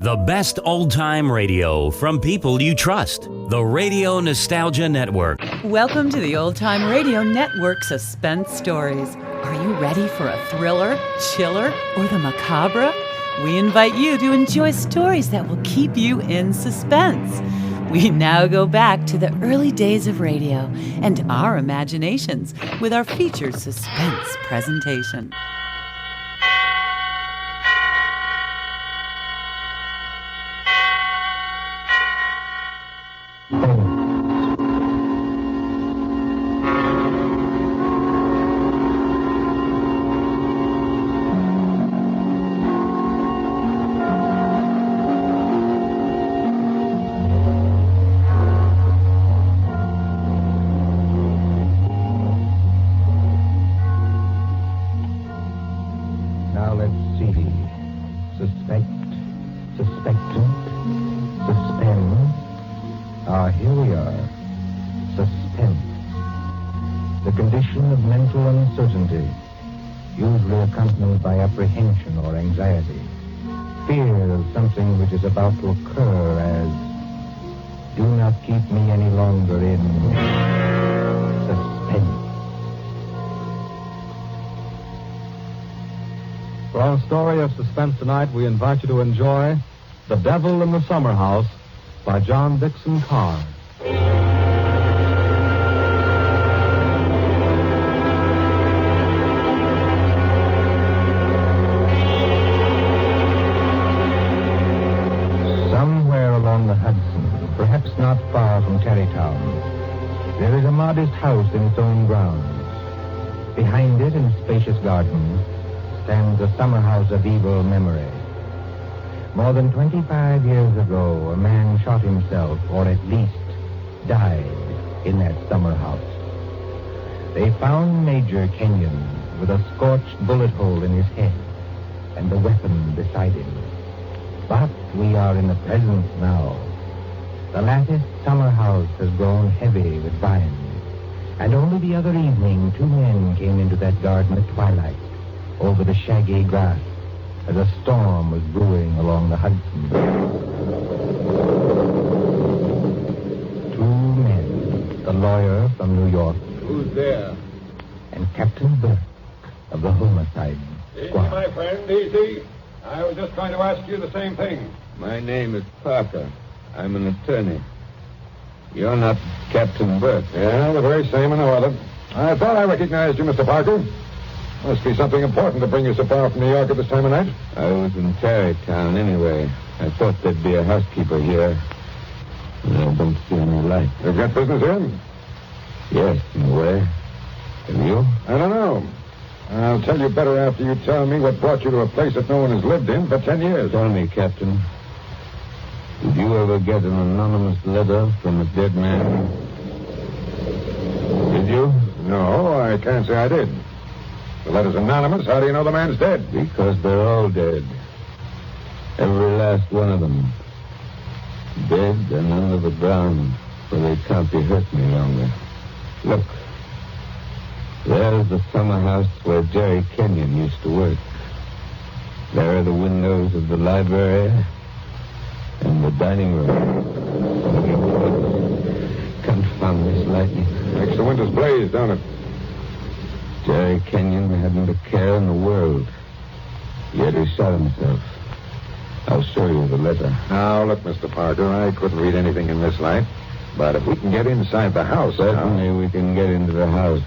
The best old-time radio from people you trust. The Radio Nostalgia Network. Welcome to the Old Time Radio Network Suspense Stories. Are you ready for a thriller, chiller, or the macabre? We invite you to enjoy stories that will keep you in suspense. We now go back to the early days of radio and our imaginations with our featured suspense presentation. Apprehension or anxiety, fear of something which is about to occur, as do not keep me any longer in suspense. For our story of suspense tonight, we invite you to enjoy The Devil in the Summer House by John Dixon Carr. Perhaps not far from Tarrytown, there is a modest house in its own grounds. Behind it, in a spacious garden, stands a summer house of evil memory. More than 25 years ago, a man shot himself, or at least died, in that summer house. They found Major Kenyon with a scorched bullet hole in his head and the weapon beside him. But we are in the present now. The latticed summer house has grown heavy with vines, and only the other evening 2 men came into that garden at twilight, over the shaggy grass, as a storm was brewing along the Hudson. 2 men, the lawyer from New York. Who's there? And Captain Burke of the homicide squad. Easy, my friend, easy. I was just going to ask you the same thing. My name is Parker. I'm an attorney. You're not Captain Burke. Yeah, the very same and no other. I thought I recognized you, Mr. Parker. Must be something important to bring you so far from New York at this time of night. I was in Tarrytown anyway. I thought there'd be a housekeeper here. And I don't see any light. You've got business here? Yes, in a way. Have you? I don't know. I'll tell you better after you tell me what brought you to a place that no one has lived in for 10 years. Tell me, Captain. Did you ever get an anonymous letter from a dead man? Did you? No, I can't say I did. The letter's anonymous. How do you know the man's dead? Because they're all dead. Every last one of them. Dead and under the ground, so they can't be hurt any longer. Look. There's the summer house where Jerry Kenyon used to work. There are the windows of the library and the dining room. Confound this lightning. Makes the windows blaze, don't it? Jerry Kenyon hadn't a care in the world. Yet he shot himself. I'll show you the letter. Now, look, Mr. Parker, I couldn't read anything in this light. But if we can get inside the house... Certainly we can get into the house.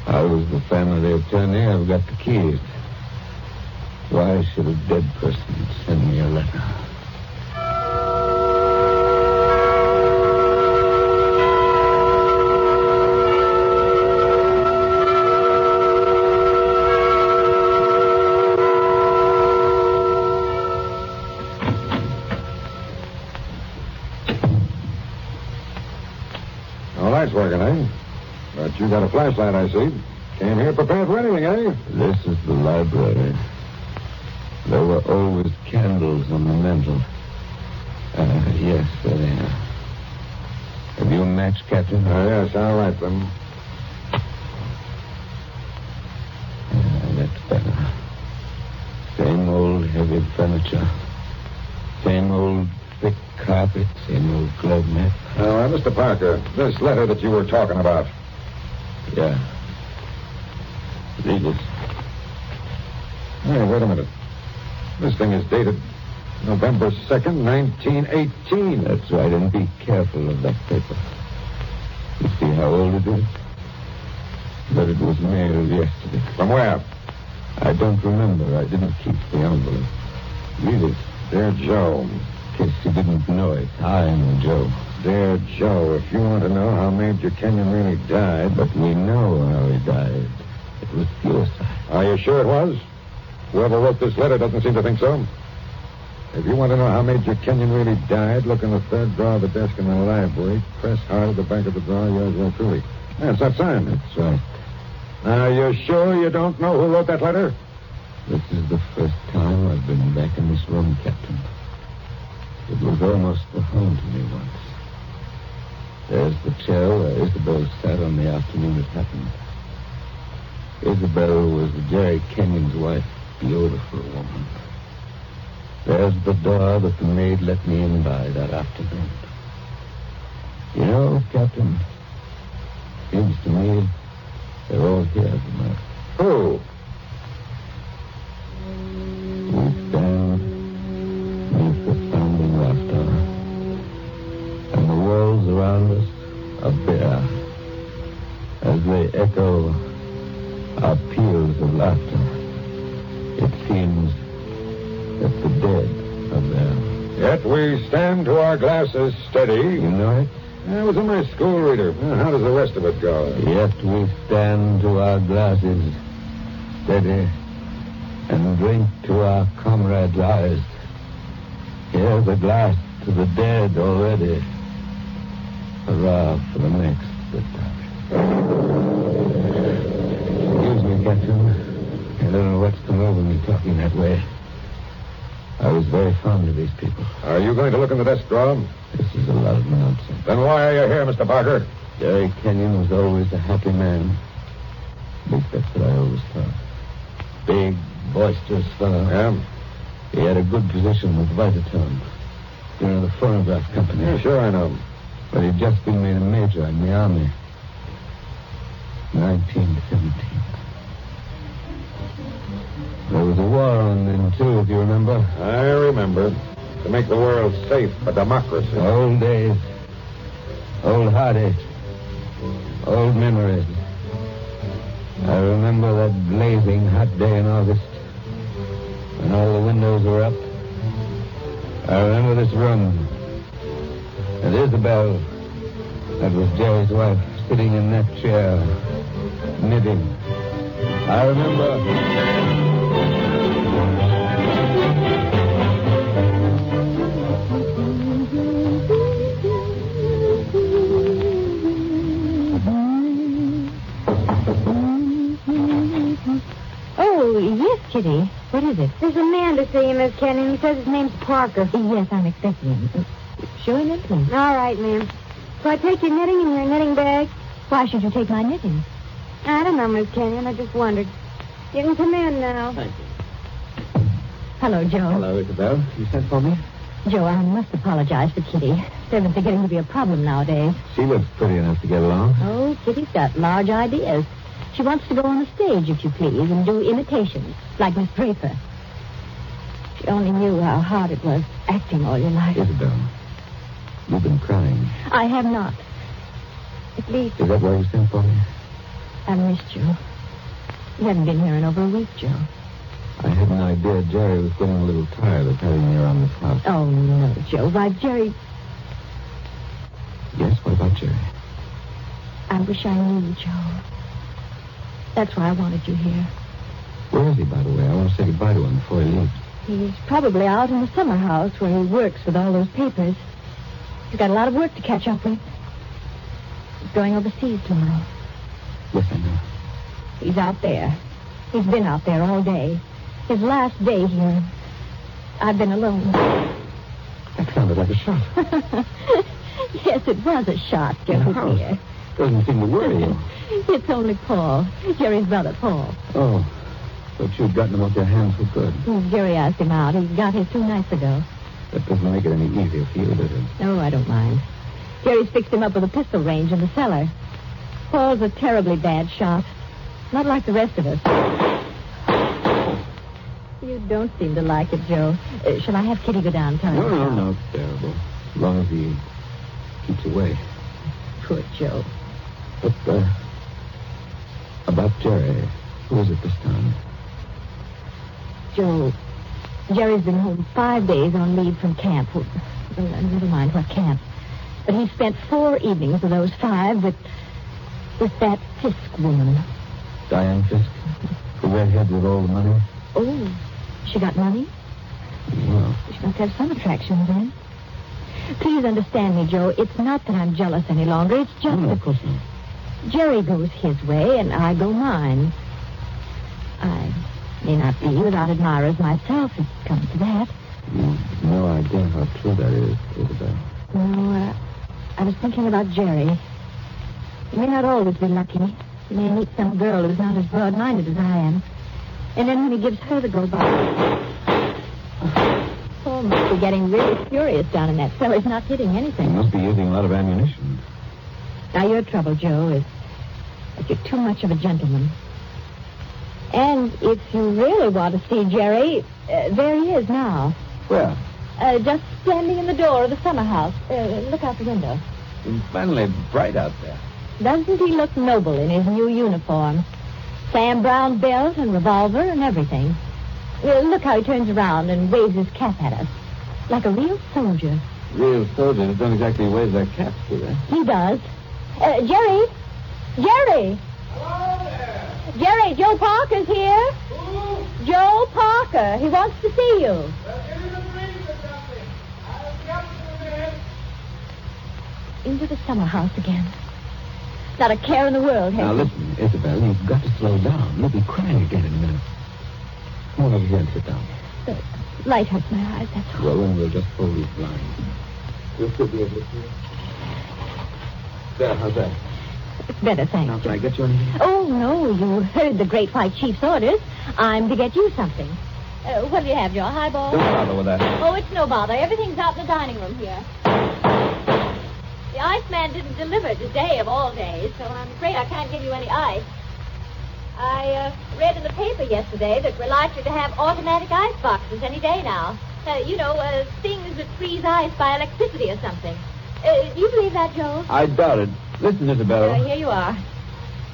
I was the family attorney. I've got the keys. Why should a dead person send me a letter? Lights working, eh? But you got a flashlight, I see. Came here prepared for anything, eh? This is the library. There were always candles on the mantel. Yes, there they are. Have you a match, Captain? Yes, I'll light them. That's better. Same old heavy furniture. Same old thick carpet, same old club mat. Now, Mr. Parker, this letter that you were talking about. Yeah. Read it. Hey, wait a minute. This thing is dated November 2nd, 1918. That's right, and be careful of that paper. You see how old it is? But it was mailed yesterday. From where? I don't remember. I didn't keep the envelope. Read it. Dear Joe. In case you didn't know it, I'm Joe. Dear Joe, if you want to know how Major Kenyon really died... But we know how he died. It was suicide. Are you sure it was? Whoever wrote this letter doesn't seem to think so. If you want to know how Major Kenyon really died, look in the third drawer of the desk in the library. Press hard at the back of the drawer. Yours very truly. That's that sign. That's right. Now, you're sure you don't know who wrote that letter? This is the first time I've been back in this room, Captain. It was almost a home to me once. There's the chair where Isabel sat on the afternoon it happened. Isabel was Jerry Kenyon's wife, beautiful woman. There's the door that the maid let me in by that afternoon. You know, Captain, seems to me they're all here tonight. Who? We stand beneath the sounding laughter, and the walls around us are bare as they echo our peals of laughter. It seems that the dead are there. Yet we stand to our glasses steady. You know it? I was in my school reader. How does the rest of it go? Yet we stand to our glasses steady and drink to our comrades' eyes. Here's a glass to the dead already. Hurrah for the next that Excuse me, Captain. I don't know what's come over me talking that way. I was very fond of these people. Are you going to look in the desk drawer? This is a lot of nonsense. Then why are you here, Mr. Parker? Jerry Kenyon was always a happy man. At least that's what I always thought. Big, boisterous fellow. Yeah? He had a good position with Vitaton. The phonograph company. Yeah, sure I know. But he'd just been made a major in the army. 1917. There was a war on then, too, if you remember. I remember. To make the world safe for democracy. Old days. Old heartaches. Old memories. I remember that blazing hot day in August when all the windows were up. I remember this room. And Isabel, that was Jerry's wife, sitting in that chair, knitting. I remember... Oh, yes, Kitty. What is it? There's a man to see you, Miss Kenyon. He says his name's Parker. Yes, I'm expecting him. Show him in, please. All right, ma'am. So I take your knitting in your knitting bag? Why should you take my knitting? I don't know, Miss Kenyon. I just wondered. You can come in now. Thank you. Hello, Joe. Hello, Isabel. You sent for me? Joe, I must apologize for Kitty. Servants are getting to be a problem nowadays. She looks pretty enough to get along. Oh, Kitty's got large ideas. She wants to go on the stage, if you please, and do imitations, like Miss Draper. She only knew how hard it was acting all your life. Isabel, you've been crying. I have not. At least, Is that why you sent for me? I missed you. You haven't been here in over a week, Joe. I had an idea Jerry was getting a little tired of having me around this house. Oh, no, Joe. Why, Jerry... Yes, what about Jerry? I wish I knew, Joe. That's why I wanted you here. Where is he, by the way? I want to say goodbye to him before he leaves. He's probably out in the summer house where he works with all those papers. He's got a lot of work to catch up with. He's going overseas tomorrow. Yes, I know. He's out there. He's been out there all day. His last day here. I've been alone. That sounded like a shot. Yes, it was a shot, Joe, dear. Doesn't seem to worry you. It's only Paul. Jerry's brother, Paul. Oh, thought you'd gotten him off your hands for good. Jerry asked him out. He got here 2 nights ago. That doesn't make it any easier for you, does it? No, I don't mind. Jerry's fixed him up with a pistol range in the cellar. Paul's a terribly bad shot. Not like the rest of us. You don't seem to like it, Joe. Shall I have Kitty go down and tell him? No, it's terrible. As long as he keeps away. Poor Joe. But, about Jerry, who is it this time? Joe, Jerry's been home 5 days on leave from camp. Well, never mind what camp. But he spent 4 evenings of those 5 with that Fisk woman. Diane Fisk? The redhead with all the money? Oh, she got money? Well, She must have some attraction then. Please understand me, Joe. It's not that I'm jealous any longer. It's just no, that of course not. Jerry goes his way and I go mine. I may not be without admirers myself, if it comes to that. You've no idea how true that is, Isabel. No, I was thinking about Jerry. He may not always be lucky. He may meet some girl who's not as broad-minded as I am. And then when he gives her the go-by... Paul must be getting really furious down in that cellar. He's not hitting anything. He must be using a lot of ammunition. Now, your trouble, Joe, is that you're too much of a gentleman. And if you really want to see Jerry, there he is now. Where? Just standing in the door of the summer house. Look out the window. It's finally bright out there. Doesn't he look noble in his new uniform? Sam Brown belt and revolver and everything. Look how he turns around and waves his cap at us. Like a real soldier. Real soldiers don't exactly wave their caps, do they? He does. Jerry! Jerry! Hello there! Jerry, Joe Parker's here. Who? Joe Parker. He wants to see you. Give him a drink or something. I'll be up in a minute. Into the summer house again. Not a care in the world, Now, has he? listen, Isabel, you've got to slow down. You'll be crying again in a minute. Come on over here and sit down. The light hurts my eyes, that's all. Well, then we'll just pull these blinds. You'll still be able to see it. There, how's that? It's better, thanks. Now, can I get you anything? Oh, no, you heard the Great White Chief's orders. I'm to get you something. What do you have, Joe? A highball? Don't bother with that. Oh, it's no bother. Everything's out in the dining room here. The Iceman didn't deliver today of all days, so I'm afraid I can't give you any ice. I read in the paper yesterday that we're likely to have automatic ice boxes any day now. Things that freeze ice by electricity or something. Do you believe that, Joe? I doubt it. Listen, Isabel. Here you are.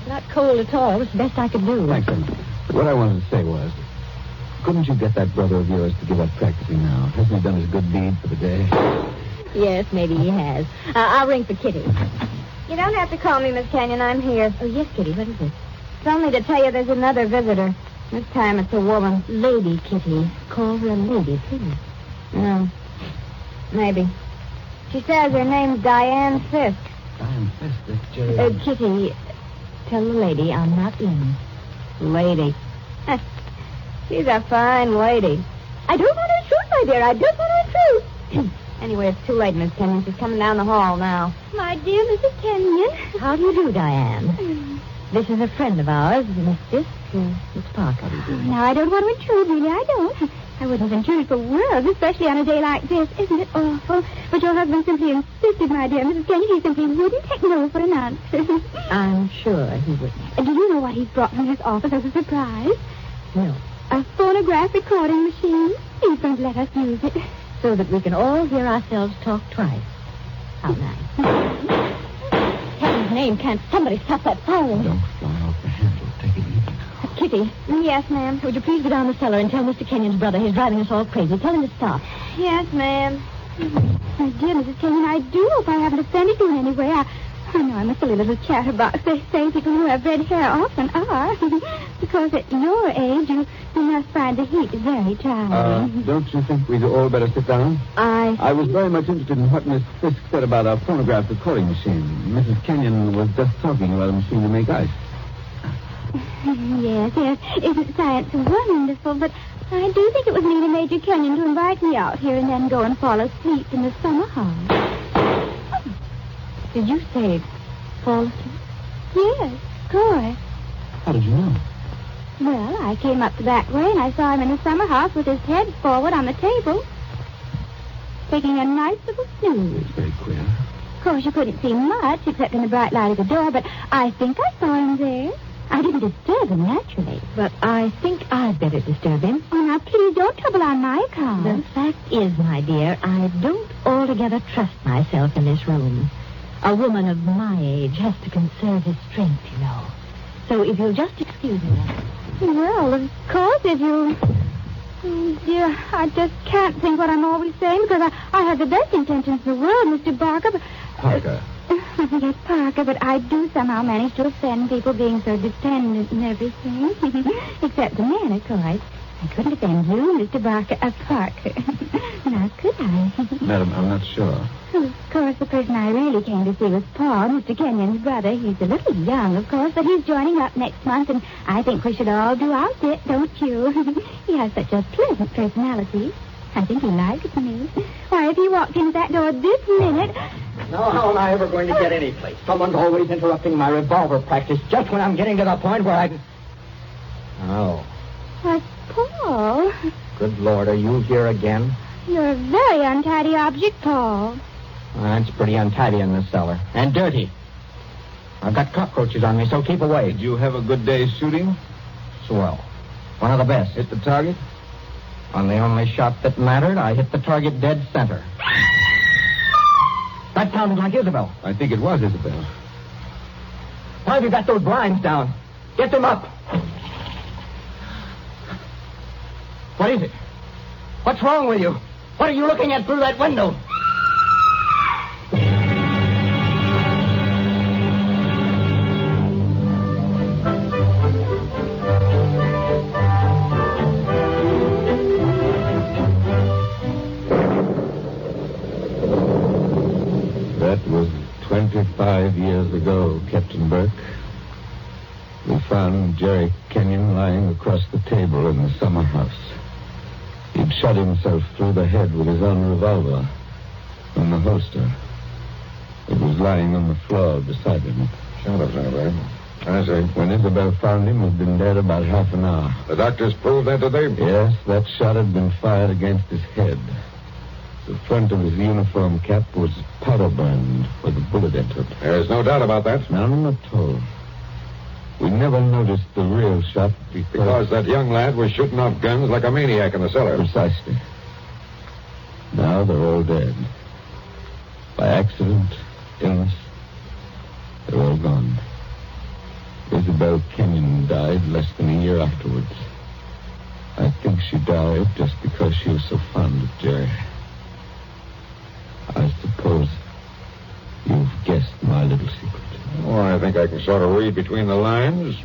Not cold at all. It's the best I could do. Thanks, Emma. What I wanted to say was, couldn't you get that brother of yours to give up practicing now? Hasn't he done his good deed for the day? Yes, maybe he has. I'll ring for Kitty. You don't have to call me, Miss Kenyon. I'm here. Oh, yes, Kitty. What is it? It's only to tell you there's another visitor. This time it's a woman. Lady Kitty. Call her a lady, please. No. Maybe. She says her name's Diane Fisk. Diane Fisk, that's Jerry. Kitty, tell the lady I'm not in. Lady. She's a fine lady. I don't want to intrude, my dear. I don't want to intrude. Anyway, it's too late, Miss Kenyon. She's coming down the hall now. My dear Mrs. Kenyon. How do you do, Diane? This is a friend of ours, Miss Fisk, Miss Parker. Now, I don't want to intrude, really. I don't. I wouldn't have intruded for worlds, especially on a day like this. Isn't it awful? But your husband simply insisted, my dear Mrs. Kenyon. He simply wouldn't take no for an answer. I'm sure he wouldn't. Do you know what he's brought from his office as a surprise? No. A phonograph recording machine. He's going to let us use it. So that we can all hear ourselves talk twice. How nice. Heaven's name, can't somebody stop that firing? Don't fly off the handle. Take it easy now. Kitty. Yes, ma'am. Would you please go down the cellar and tell Mr. Kenyon's brother he's driving us all crazy. Tell him to stop. Yes, ma'am. My dear Mrs. Kenyon, I do hope I haven't offended you in any way. I know I'm a silly little chatterbox. They say people who have red hair often are. Because at your age, you must find the heat very trying. Don't you think we'd all better sit down? I was very much interested in what Miss Fisk said about our phonograph recording machine. Mrs. Kenyon was just talking about a machine to make ice. Yes. Isn't science wonderful? But I do think it was neat of Major Kenyon to invite me out here and then go and fall asleep in the summer house. Did you say fall asleep? Yes, of course. How did you know? Well, I came up the back way and I saw him in the summer house with his head forward on the table. taking a nice little snooze. It's very queer. Of course, you couldn't see much except in the bright light of the door, but I think I saw him there. I didn't disturb him, naturally. But I think I'd better disturb him. Oh, now, please don't trouble on my account. The fact is, my dear, I don't altogether trust myself in this room. A woman of my age has to conserve his strength, you know. So if you'll just excuse me. Well, of course, if you... Oh, dear, I just can't think what I'm always saying because I have the best intentions in the world, Mr. Barker, but... Parker. Yes, Parker, but I do somehow manage to offend people being so dependent and everything. Except the men, of course. I couldn't offend you, Mr. Parker. Now, could I? Madam, I'm not sure. Well, of course, the person I really came to see was Paul, Mr. Kenyon's brother. He's a little young, of course, but he's joining up next month, and I think we should all do our bit, don't you? He has such a pleasant personality. I think he likes me. Why, if he walked in that door this minute... Now, how am I ever going to get any place? Someone's always interrupting my revolver practice just when I'm getting to the point where I... Oh. Why, Paul. Good Lord, are you here again? You're a very untidy object, Paul. It's pretty untidy in this cellar. And dirty. I've got cockroaches on me, so keep away. Did you have a good day shooting? Swell. One of the best. Hit the target? On the only shot that mattered, I hit the target dead center. That sounded like Isabel. I think it was Isabel. Why have you got those blinds down? Get them up. What is it? What's wrong with you? What are you looking at through that window? That was 25 years ago, Captain Burke. We found Jerry Kenyon lying across the table in the summer house. He'd shot himself through the head with his own revolver from the holster. It was lying on the floor beside him. Shut up, Senator. I see. When Isabel found him, he'd been dead about half an hour. The doctors proved that, did they? Yes, that shot had been fired against his head. The front of his uniform cap was powder burned where the bullet entered. There's no doubt about that. None at all. We never noticed the real shot Because that young lad was shooting off guns like a maniac in the cellar. Precisely. Now they're all dead. By accident, illness, they're all gone. Isabel Kenyon died less than a year afterwards. I think she died just because she was so fond of Jerry. I suppose you've guessed my little secret. Oh, I think I can sort of read between the lines.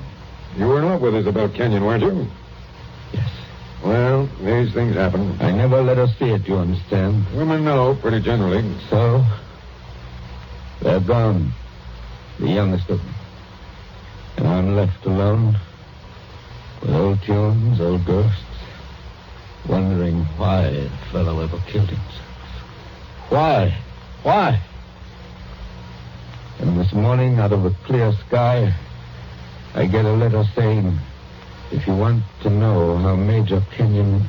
You were in love with Isabel Kenyon, weren't you? Yes. Well, these things happen. I never let her see it, you understand? Women know, pretty generally. So, they're gone. The youngest of them. And I'm left alone with old tunes, old ghosts, wondering why the fellow ever killed himself. Why? Why? And this morning, out of a clear sky, I get a letter saying, if you want to know how Major Kenyon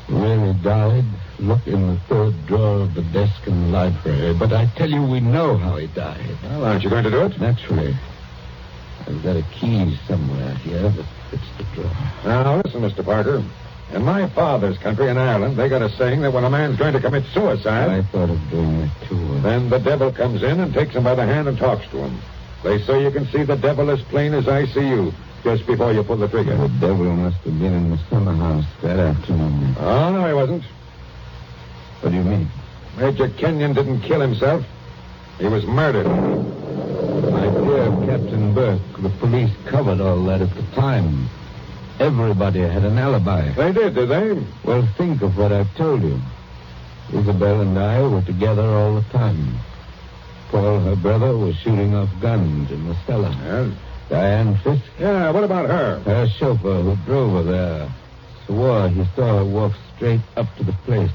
really died, look in the third drawer of the desk in the library. But I tell you, we know how he died. Well, aren't you going to do it? Naturally. I've got a key somewhere here that fits the drawer. Now, listen, Mr. Parker. In my father's country, in Ireland, they got a saying that when a man's going to commit suicide... I thought of doing that, too. Then the devil comes in and takes him by the hand and talks to him. They say you can see the devil as plain as I see you just before you pull the trigger. The devil must have been in the summer house that afternoon. Oh, no, he wasn't. What do you mean? Major Kenyon didn't kill himself. He was murdered. My dear Captain Burke, the police covered all that at the time. Everybody had an alibi. They did they? Well, think of what I've told you. Isabel and I were together all the time. Paul, her brother, was shooting off guns in the cellar. Yes? Diane Fisk? Yeah, what about her? Her chauffeur who drove her there swore he saw her walk straight up to the place.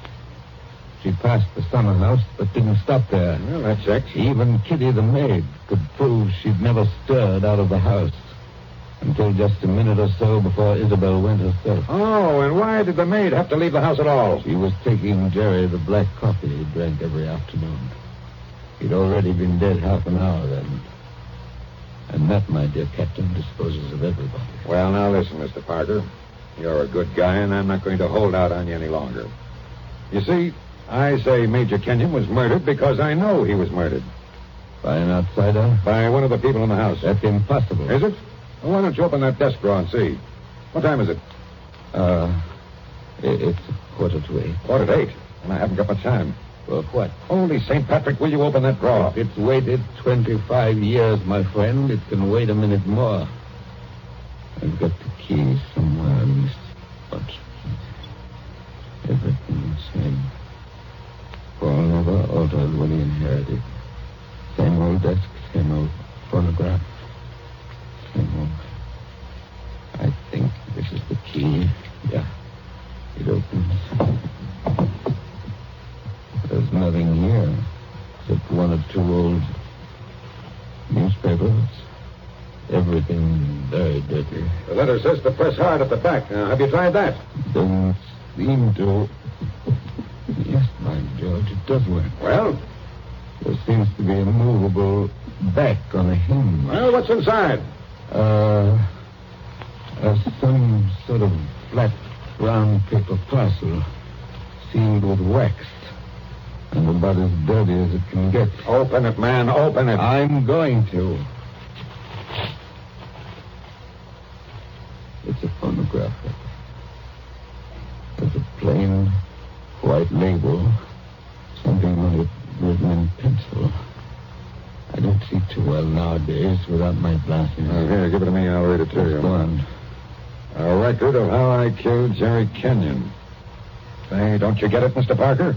She passed the summer house, but didn't stop there. Well, that checks. Even Kitty the maid could prove she'd never stirred out of the house. Until just a minute or so before Isabel went herself. Oh, and why did the maid have to leave the house at all? She was taking Jerry the black coffee he drank every afternoon. He'd already been dead half an hour then. And that, my dear Captain, disposes of everybody. Well, now listen, Mr. Parker. You're a good guy, and I'm not going to hold out on you any longer. You see, I say Major Kenyon was murdered because I know he was murdered. By an outsider? By one of the people in the house. That's impossible. Is it? Well, why don't you open that desk drawer and see? What time is it? It's 7:45. 7:45? And I haven't got much time. Well, what? Holy St. Patrick, will you open that drawer? If it's waited 25 years, my friend, it can wait a minute more. I've got the key somewhere, at least. But everything the same. Paul never altered what he inherited. Same old desk, same old phonograph. Same old. I think this is the key. Yeah. It opens. There's nothing here except one or two old newspapers. Everything very dirty. The letter says to press hard at the back. Now, have you tried that? Doesn't seem to. Yes, by George, it does work. Well? There seems to be a movable back on a hinge. Well, what's inside? Some sort of flat, round paper parcel sealed with wax. And about as dirty as it can get. Open it, man. Open it. I'm going to. It's a phonograph. There's a plain white label. Something on it written in pencil. I don't see too well nowadays without my glasses. Oh, here, give it to me. I'll read it to you. Go on. A record of how I killed Jerry Kenyon. Say, don't you get it, Mr. Parker?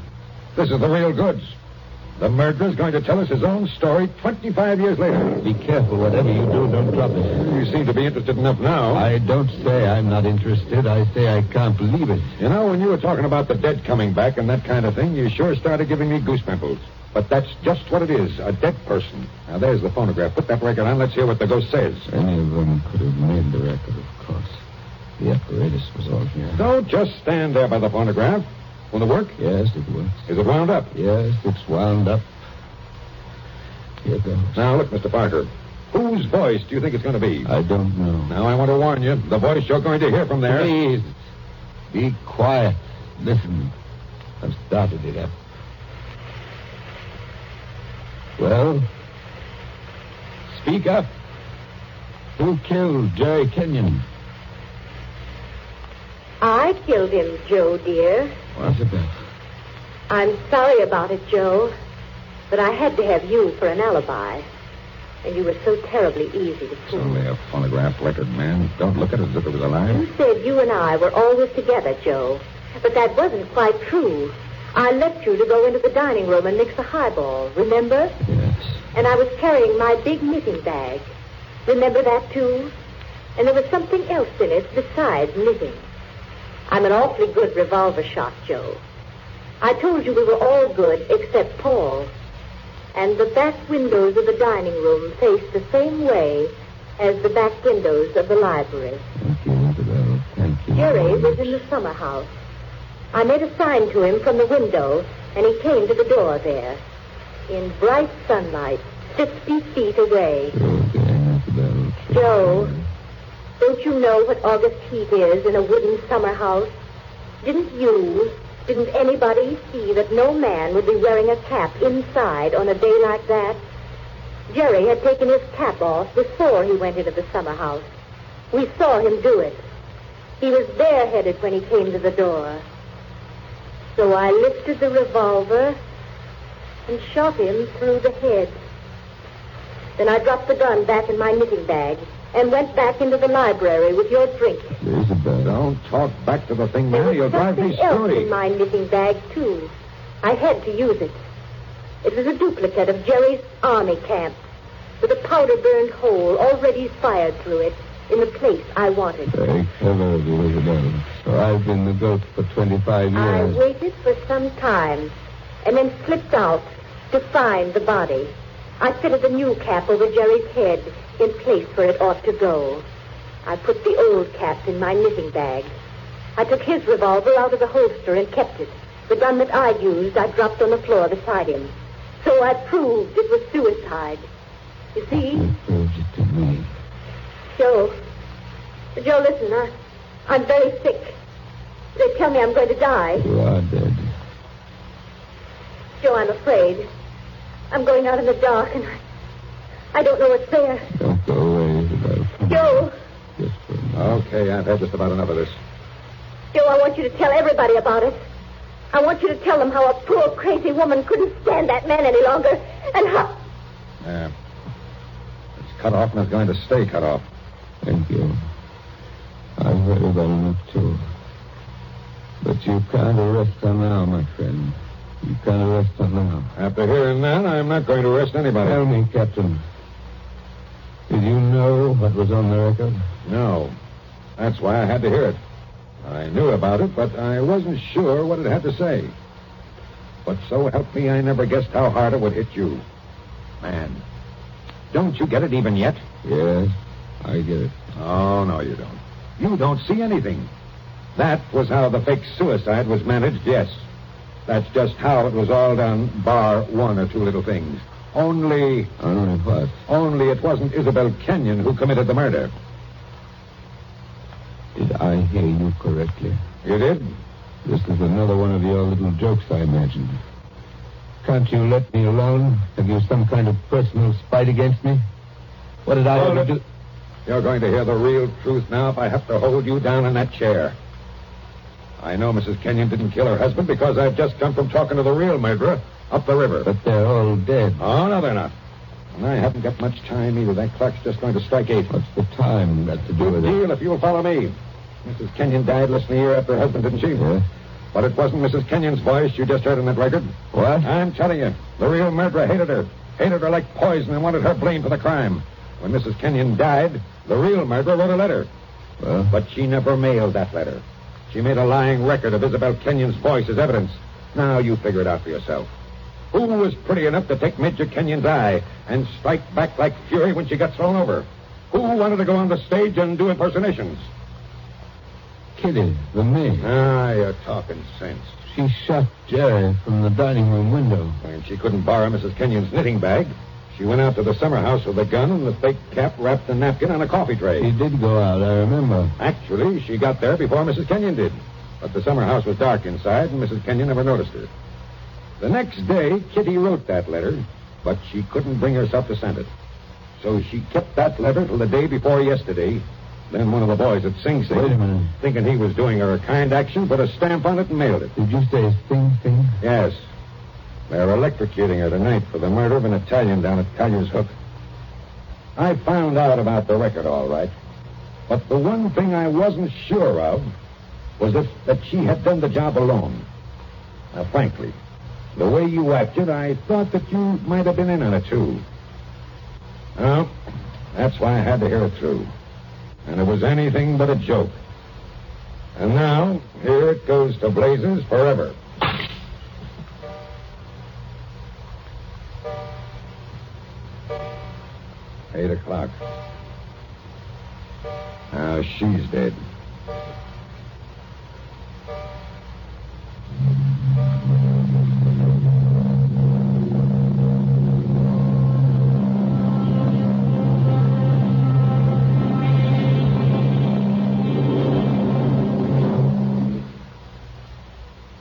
This is the real goods. The murderer's going to tell us his own story 25 years later. Be careful. Whatever you do, don't drop it. You seem to be interested enough now. I don't say I'm not interested. I say I can't believe it. You know, when you were talking about the dead coming back and that kind of thing, you sure started giving me goose pimples. But that's just what it is, a dead person. Now, there's the phonograph. Put that record on. Let's hear what the ghost says. Any of them could have made the record, of course. The apparatus was all here. Don't just stand there by the phonograph. Will it work? Yes, it works. Is it wound up? Yes, it's wound up. Here goes. Now, look, Mr. Parker. Whose voice do you think it's going to be? I don't know. Now, I want to warn you. The voice you're going to hear from there... Please, be quiet. Listen. I've started it up. Well, speak up. Who killed Jerry Kenyon? I killed him, Joe, dear. What's it about? I'm sorry about it, Joe, but I had to have you for an alibi. And you were so terribly easy to It's fool. only a phonograph record, man. Don't look at it as if it was alive. You said you and I were always together, Joe, but that wasn't quite true. I left you to go into the dining room and mix a highball, remember? Yes. And I was carrying my big knitting bag. Remember that, too? And there was something else in it besides knitting. I'm an awfully good revolver shot, Joe. I told you we were all good except Paul. And the back windows of the dining room faced the same way as the back windows of the library. Thank you, Isabel. Thank you. Jerry was in the summer house. I made a sign to him from the window, and he came to the door there. In bright sunlight, 50 feet away. Isabel. Joe, don't you know what August heat is in a wooden summer house? Didn't anybody see that no man would be wearing a cap inside on a day like that? Jerry had taken his cap off before he went into the summer house. We saw him do it. He was bareheaded when he came to the door. So I lifted the revolver and shot him through the head. Then I dropped the gun back in my knitting bag and went back into the library with your drink. Isabel. Don't talk back to the thing, There man. was You'll drive me something else screwy. in my knitting bag, too. I had to use it. It was a duplicate of Jerry's army camp with a powder-burned hole already fired through it in the place I wanted. Very clever of you, Isabel. So I've been the goat for 25 I years. waited for some time and then slipped out to find the body. I fitted the new cap over Jerry's head in place where it ought to go. I put the old cap in my knitting bag. I took his revolver out of the holster and kept it. The gun that I'd used, I dropped on the floor beside him. So I proved it was suicide. You see? You proved it to me. Joe, listen, I'm very sick. They tell me I'm going to die. You are dead. Joe, I'm afraid. I'm going out in the dark, and I don't know what's there. Don't go away, Isabel. Joe! Just for a minute. Okay, I've had just about enough of this. Joe, I want you to tell everybody about it. I want you to tell them how a poor, crazy woman couldn't stand that man any longer, and how... Yeah. It's cut off and it's going to stay cut off. Thank you. I've heard about enough, too. But you can't arrest her now, my friend. You can't arrest her now. After hearing that, I'm not going to arrest anybody. Tell me, Captain. Did you know what was on the record? No. That's why I had to hear it. I knew about it, but I wasn't sure what it had to say. But so help me, I never guessed how hard it would hit you. Man, don't you get it even yet? Yes, I get it. Oh, no, you don't. You don't see anything. That was how the fake suicide was managed, yes. That's just how it was all done, bar one or two little things. Only what? Only it wasn't Isabel Kenyon who committed the murder. Did I hear you correctly? You did? This is another one of your little jokes, I imagine. Can't you let me alone? Have you some kind of personal spite against me? What did I ever do? You're going to hear the real truth now if I have to hold you down in that chair. I know Mrs. Kenyon didn't kill her husband because I've just come from talking to the real murderer up the river. But they're all dead. Oh, no, they're not. And I haven't got much time either. That clock's just going to strike 8. What's the time got to do with it? Deal if you'll follow me. Mrs. Kenyon died less than a year after her husband, didn't she? Yes. But it wasn't Mrs. Kenyon's voice you just heard in that record. What? I'm telling you, the real murderer hated her. Hated her like poison and wanted her blamed for the crime. When Mrs. Kenyon died, the real murderer wrote a letter. Well? But she never mailed that letter. She made a lying record of Isabel Kenyon's voice as evidence. Now you figure it out for yourself. Who was pretty enough to take Major Kenyon's eye and strike back like fury when she got thrown over? Who wanted to go on the stage and do impersonations? Kitty, the maid. Ah, you're talking sense. She shot Jerry from the dining room window. And she couldn't borrow Mrs. Kenyon's knitting bag. She went out to the summer house with a gun and the fake cap wrapped in a napkin on a coffee tray. She did go out, I remember. Actually, she got there before Mrs. Kenyon did. But the summer house was dark inside, and Mrs. Kenyon never noticed her. The next day, Kitty wrote that letter, but she couldn't bring herself to send it. So she kept that letter till the day before yesterday. Then one of the boys at Sing Sing, Wait a minute. thinking he was doing her a kind action, put a stamp on it and mailed it. Did you say Sing Sing? Yes. They're electrocuting her tonight for the murder of an Italian down at Collier's Hook. I found out about the record, all right. But the one thing I wasn't sure of was that she had done the job alone. Now, frankly, the way you acted, I thought that you might have been in on it, too. Well, that's why I had to hear it through. And it was anything but a joke. And now, here it goes to blazes forever. Eight o'clock. Now she's dead.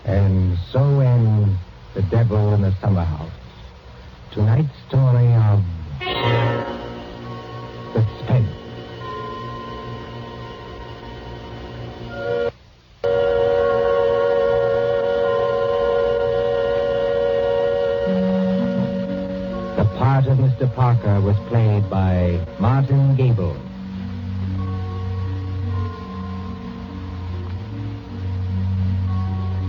And so ends The Devil in the Summer House. Tonight's story of suspense. The part of Mr. Parker was played by Martin Gabel.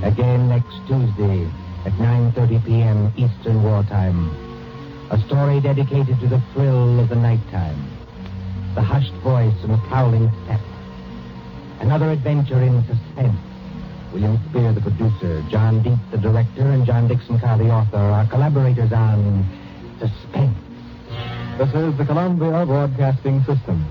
Again next Tuesday at 9:30 p.m. Eastern Wartime. A story dedicated to the thrill of the nighttime. The hushed voice and the prowling step. Another adventure in suspense. William Spear, the producer, John Deep, the director, and John Dixon Carr, the author, are collaborators on Suspense. This is the Columbia Broadcasting System.